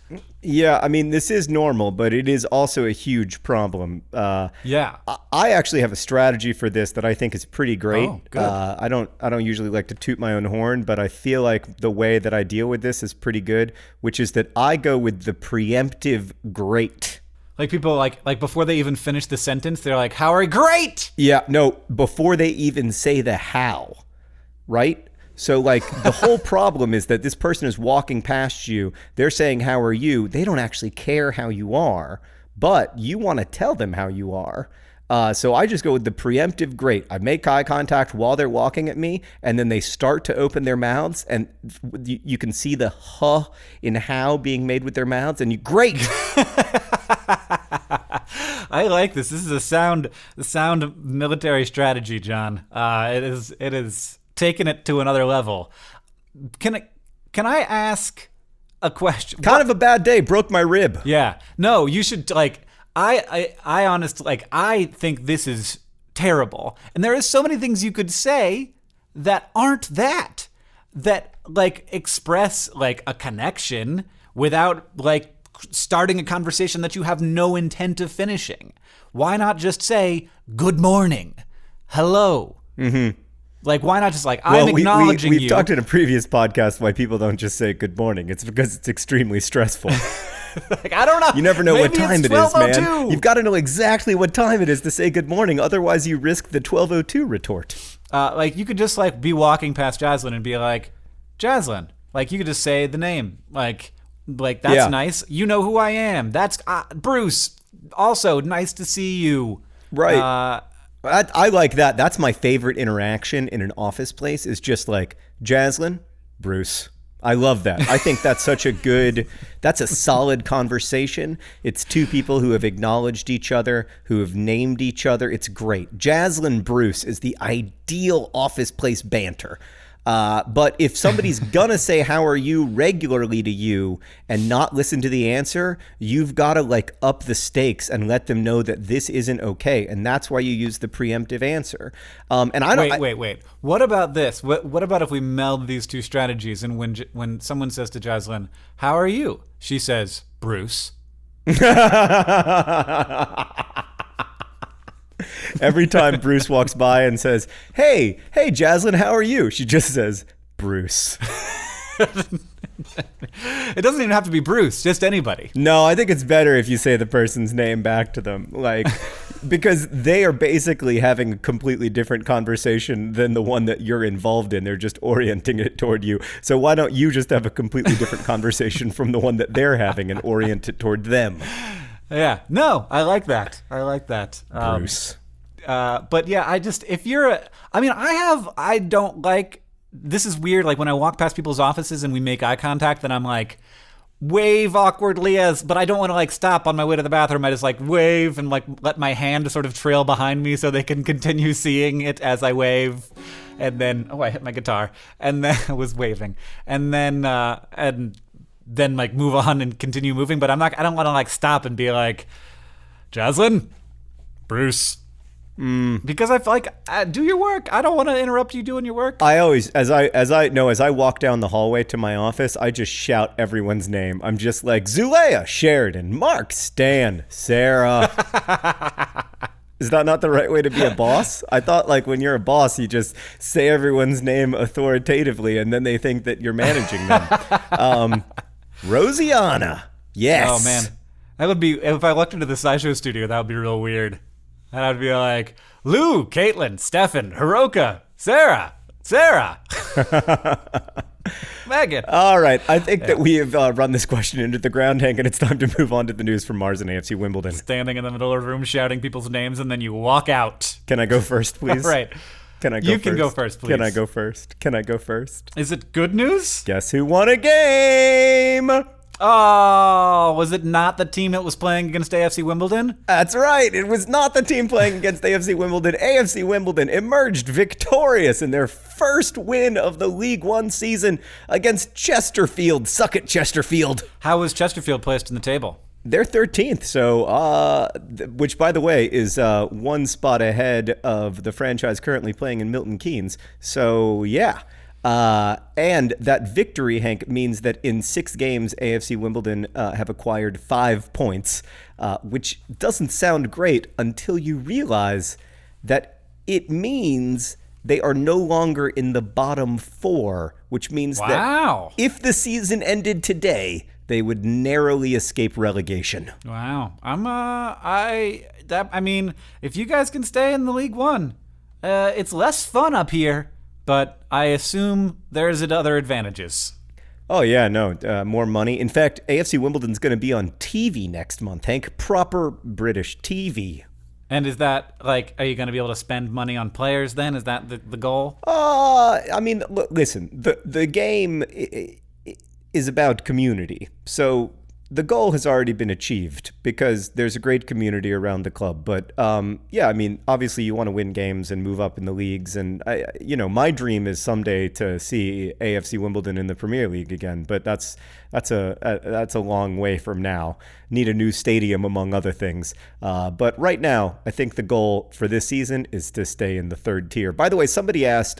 Yeah, I mean, this is normal, but it is also a huge problem. Yeah. I actually have a strategy for this that I think is pretty great. Oh, good. I don't usually like to toot my own horn, but I feel like the way that I deal with this is pretty good, which is that I go with the preemptive great. Like people like before they even finish the sentence, they're like, how are you? Great! Yeah, no, before they even say the how, right? So like the whole problem is that this person is walking past you, they're saying, how are you? They don't actually care how you are, but you want to tell them how you are. So I just go with the preemptive great. I make eye contact while they're walking at me, and then they start to open their mouths, and you can see the huh in how being made with their mouths, and you, great! I like this. This is a sound military strategy, John. It is taking it to another level. Can I ask a question? Kind of a bad day. Broke my rib. Yeah. No, you should like. I honestly like. I think this is terrible, and there is so many things you could say that aren't that like express like a connection without like starting a conversation that you have no intent of finishing. Why not just say good morning, hello? Mm-hmm. Like, why not just like, I'm acknowledging you. We've talked in a previous podcast why people don't just say good morning. It's because it's extremely stressful. Like, I don't know. You never know Maybe what time it's it is, man. 12:02. You've got to know exactly what time it is to say good morning. Otherwise, you risk the 12:02 retort. Like, you could just like be walking past Jaslyn and be like, Jaslyn. Like, you could just say the name. Like that's nice. You know who I am. That's Bruce. Also, nice to see you. Right. I like that. That's my favorite interaction in an office place is just like, Jaslyn, Bruce. I love that. I think that's that's a solid conversation. It's two people who have acknowledged each other, who have named each other. It's great. Jaslyn Bruce is the ideal office place banter. But if somebody's gonna say how are you regularly to you and not listen to the answer, you've got to like up the stakes and let them know that this isn't okay, and that's why you use the preemptive answer. And I don't wait. What about this? What about if we meld these two strategies and when someone says to Jaslyn, "How are you?" she says, "Bruce." Every time Bruce walks by and says, hey, Jaslyn, how are you? She just says, Bruce. It doesn't even have to be Bruce, just anybody. No, I think it's better if you say the person's name back to them. Like, because they are basically having a completely different conversation than the one that you're involved in. They're just orienting it toward you. So why don't you just have a completely different conversation from the one that they're having and orient it toward them? Yeah. No, I like that. Bruce. But yeah, I don't like, this is weird. Like when I walk past people's offices and we make eye contact, then I'm like, wave awkwardly but I don't want to like stop on my way to the bathroom. I just like wave and like let my hand sort of trail behind me so they can continue seeing it as I wave. And then, I hit my guitar and then I was waving and then like move on and continue moving. But I don't want to like stop and be like, Jaslyn, Bruce. Because I feel like, do your work. I don't want to interrupt you doing your work. I always, as I walk down the hallway to my office, I just shout everyone's name. I'm just like, Zulea, Sheridan, Mark, Stan, Sarah. Is that not the right way to be a boss? I thought like when you're a boss, you just say everyone's name authoritatively and then they think that you're managing them. Rosianna. Yes. Oh man. That would be, if I walked into the SciShow studio, that would be real weird. And I'd be like, Lou, Caitlin, Stefan, Hiroka, Sarah, Megan. All right. I think that we have run this question into the ground, Hank, and it's time to move on to the news from Mars and AFC Wimbledon. Standing in the middle of the room shouting people's names, and then you walk out. Can I go first, please? Right. Can I go first? You can go first, please. Can I go first? Is it good news? Guess who won a game? Oh, was it not the team that was playing against AFC Wimbledon? That's right. It was not the team playing against AFC Wimbledon. AFC Wimbledon emerged victorious in their first win of the League One season against Chesterfield. Suck it, Chesterfield. How was Chesterfield placed in the table? They're 13th, so which, by the way, is one spot ahead of the franchise currently playing in Milton Keynes. So, yeah. And that victory, Hank, means that in 6 games, AFC Wimbledon have acquired 5 points, which doesn't sound great until you realize that it means they are no longer in the bottom 4, which means that if the season ended today, they would narrowly escape relegation. Wow. I mean, if you guys can stay in the League One, it's less fun up here. But I assume there's other advantages. Oh, yeah, no, more money. In fact, AFC Wimbledon's going to be on TV next month, Hank. Proper British TV. And is that, like, are you going to be able to spend money on players then? Is that the goal? I mean, listen, the game is about community. So the goal has already been achieved because there's a great community around the club. But yeah, I mean, obviously you want to win games and move up in the leagues. And my dream is someday to see AFC Wimbledon in the Premier League again. But that's a long way from now. Need a new stadium, among other things. But right now, I think the goal for this season is to stay in the 3rd tier. By the way, somebody asked,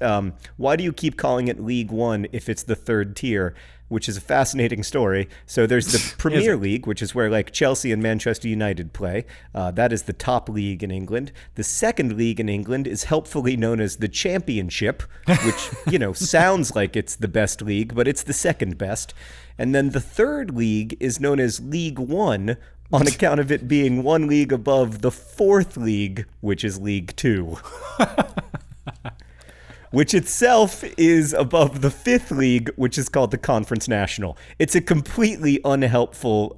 why do you keep calling it League One if it's the 3rd tier? Which is a fascinating story. So there's the Premier League, which is where like Chelsea and Manchester United play. That is the top league in England. The 2nd league in England is helpfully known as the Championship, which, sounds like it's the best league, but it's the 2nd best. And then the 3rd league is known as League One on account of it being one league above the 4th league, which is League Two. Which itself is above the 5th league, which is called the Conference National. It's a completely unhelpful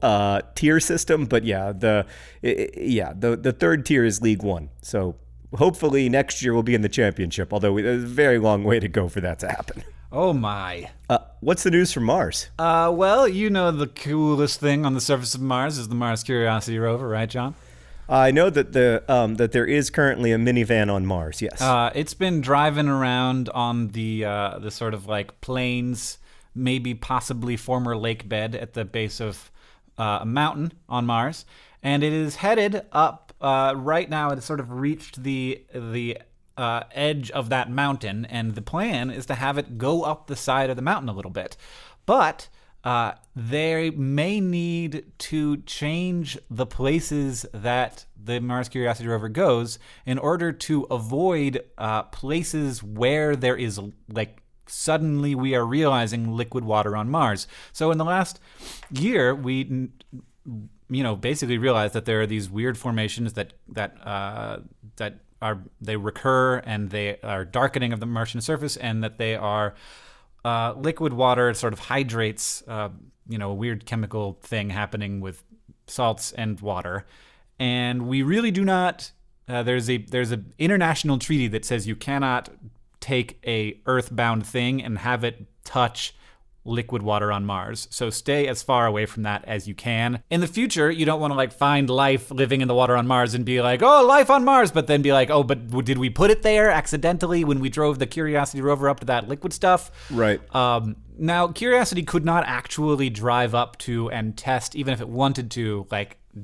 tier system, but yeah, the 3rd tier is League One. So hopefully next year we'll be in the Championship, although there's a very long way to go for that to happen. Oh my. What's the news from Mars? Well, the coolest thing on the surface of Mars is the Mars Curiosity rover, right, John? I know that that there is currently a minivan on Mars. Yes. It's been driving around on the sort of like plains, maybe possibly former lake bed at the base of a mountain on Mars, and it is headed up. Right now, it has sort of reached the edge of that mountain, and the plan is to have it go up the side of the mountain a little bit, but they may need to change the places that the Mars Curiosity rover goes in order to avoid places where there is, like, suddenly we are realizing liquid water on Mars. So in the last year, we basically realized that there are these weird formations that they recur, and they are darkening of the Martian surface, and that they are liquid water. It sort of hydrates, a weird chemical thing happening with salts and water. And we really do not. There's an international treaty that says you cannot take a earthbound thing and have it touch liquid water on Mars. So stay as far away from that as you can. In the future, you don't want to find life living in the water on Mars and be like, oh, life on Mars, but then be like, oh, but did we put it there accidentally when we drove the Curiosity rover up to that liquid stuff? Right. Now, Curiosity could not actually drive up to and test, even if it wanted to,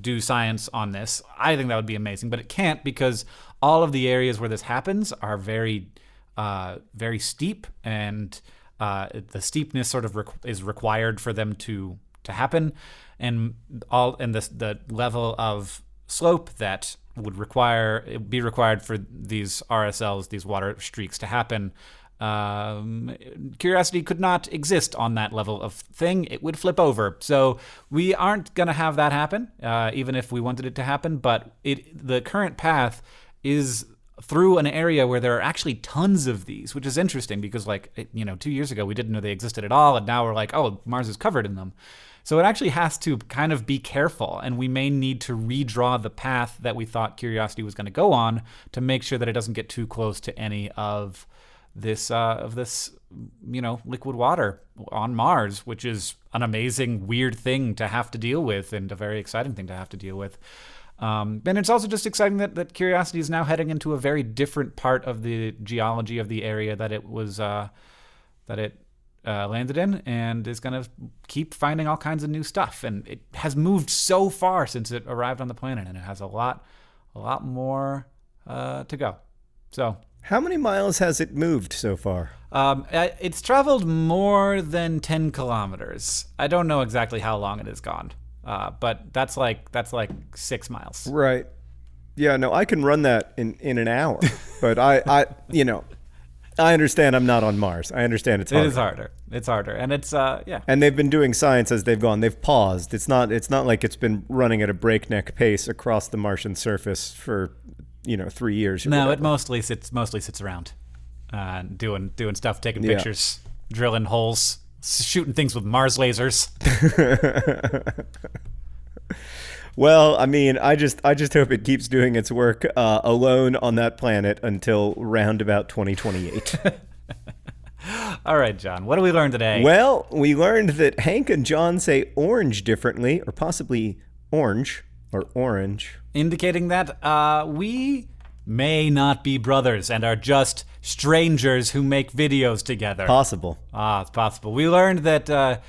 do science on this. I think that would be amazing, but it can't, because all of the areas where this happens are very, very steep, and the steepness sort of is required for them to happen, and the level of slope that would be required for these RSLs, these water streaks, to happen. Curiosity could not exist on that level of thing. It would flip over. So we aren't going to have that happen, even if we wanted it to happen. But the current path is through an area where there are actually tons of these, which is interesting because 2 years ago we didn't know they existed at all, and now we're like, oh, Mars is covered in them. So it actually has to kind of be careful, and we may need to redraw the path that we thought Curiosity was going to go on to make sure that it doesn't get too close to any of this liquid water on Mars, which is an amazing, weird thing to have to deal with, and a very exciting thing to have to deal with. And it's also just exciting that Curiosity is now heading into a very different part of the geology of the area that it was landed in, and is going to keep finding all kinds of new stuff. And it has moved so far since it arrived on the planet, and it has a lot more to go. So, how many miles has it moved so far? It's traveled more than 10 kilometers. I don't know exactly how long it has gone. But that's like 6 miles. Right. Yeah, no, I can run that in an hour. But I understand I'm not on Mars. I understand it's harder. It is harder. It's harder. And it's yeah. And they've been doing science as they've gone. They've paused. It's not like it's been running at a breakneck pace across the Martian surface for 3 years. No, it mostly sits around, doing stuff, taking pictures, drilling holes, shooting things with Mars lasers. Well, I mean, I just hope it keeps doing its work alone on that planet until round about 2028. All right, John, what did we learn today? Well, we learned that Hank and John say orange differently, or possibly orange or orange, indicating that we may not be brothers and are just strangers who make videos together. Possible. It's possible. We learned that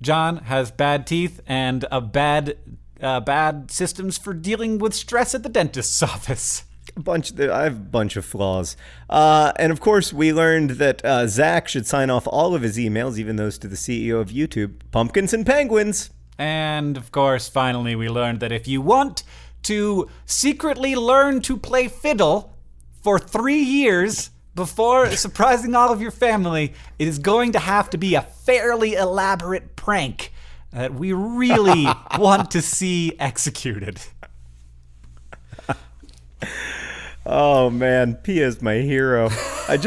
John has bad teeth and bad systems for dealing with stress at the dentist's office. I have a bunch of flaws. And of course, we learned that Zach should sign off all of his emails, even those to the CEO of YouTube, Pumpkins and Penguins. And of course, finally, we learned that if you want to secretly learn to play fiddle for 3 years before surprising all of your family, it is going to have to be a fairly elaborate prank that we really want to see executed. Oh man, Pia's my hero. I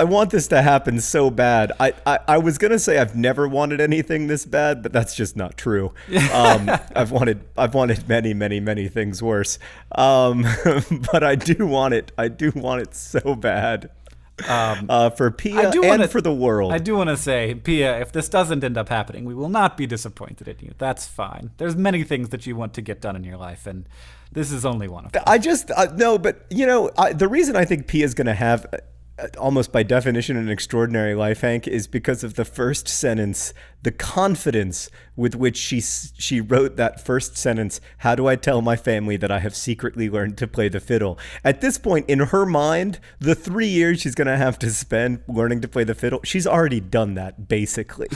want this to happen so bad. I was gonna say I've never wanted anything this bad, but that's just not true. I've wanted many things worse. But I do want it. I do want it so bad. For Pia and for the world. I do want to say, Pia, if this doesn't end up happening, we will not be disappointed in you. That's fine. There's many things that you want to get done in your life, and this is only one of them. No, but the reason I think Pia's going to have almost by definition an extraordinary life, Hank, is because of the first sentence, the confidence with which she wrote that first sentence. How do I tell my family that I have secretly learned to play the fiddle? At this point in her mind, the 3 years she's going to have to spend learning to play the fiddle, she's already done that, basically.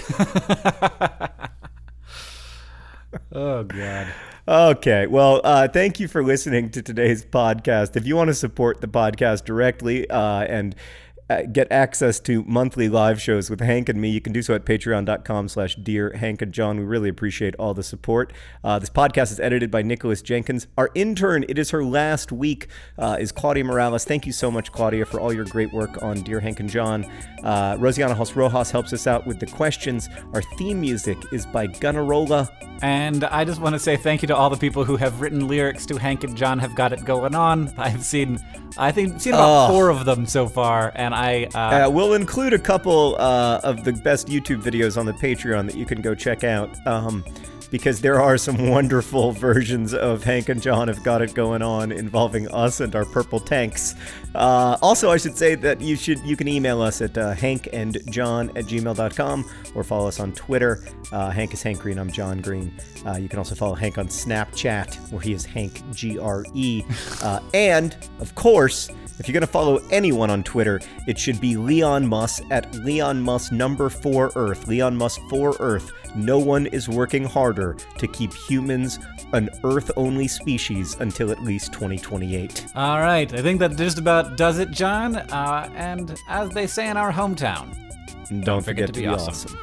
Oh, God. Okay, well, thank you for listening to today's podcast. If you want to support the podcast directly and get access to monthly live shows with Hank and me, you can do so at patreon.com/dearhankandjohn. We really appreciate all the support. This podcast is edited by Nicholas Jenkins. Our intern, it is her last week, is Claudia Morales. Thank you so much, Claudia, for all your great work on Dear Hank and John. Rosiana Rojas helps us out with the questions. Our theme music is by Gunnarola. And I just want to say thank you to all the people who have written lyrics to Hank and John Have Got It Going On. I've seen about 4 of them so far, and we'll include a couple of the best YouTube videos on the Patreon that you can go check out, because there are some wonderful versions of Hank and John Have Got It Going On involving us and our purple tanks. Also, I should say that you can email us at hankandjohn@gmail.com or follow us on Twitter. Hank is Hank Green. I'm John Green. You can also follow Hank on Snapchat, where he is Hank GRE. And, of course, if you're going to follow anyone on Twitter, it should be Leon Muss at LeonMuss4Earth. Leon Muss4Earth. No one is working harder to keep humans an Earth-only species until at least 2028. All right, I think that just about does it, John. And as they say in our hometown, don't forget to be awesome.